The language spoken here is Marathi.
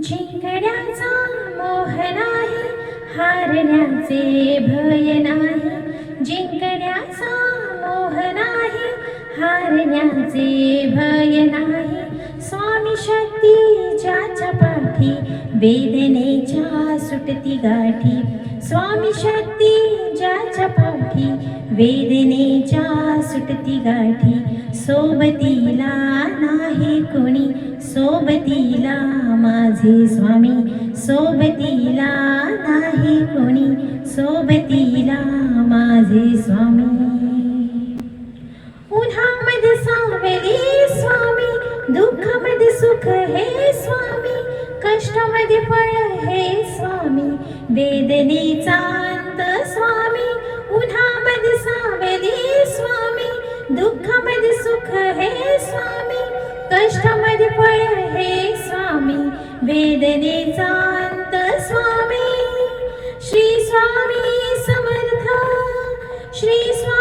जिंकण्याचा मोह नाही, हारण्याचे भय नाही. जिंकण्याचा मोह नाही, हारण्याचे भय नाही. स्वामी शक्ती ज्याच्या पाठी, वेदनेच्या सुटती गाठी. स्वामी शक्ती ज्याच्या पाठी, वेदनेच्या सुटती गाठी. सोबतीला नाही कोणी, सोबतीला माझे स्वामी. सोबतीला नाही कोणी, सोबतीला माझे स्वामी. उन्हामध्ये सावली स्वामी, दुःखामध्ये सुख हे स्वामी. कष्टामध्ये फळ हे स्वामी, वेदनेचा अंत स्वामी. उन्हामध्ये सावली स्वामी, दुःखामध्ये सुख हे स्वामी. कष्टामध्ये फळ हे स्वामी, वेदनेचा अंत स्वामी. श्री स्वामी समर्थ, श्री स्वामी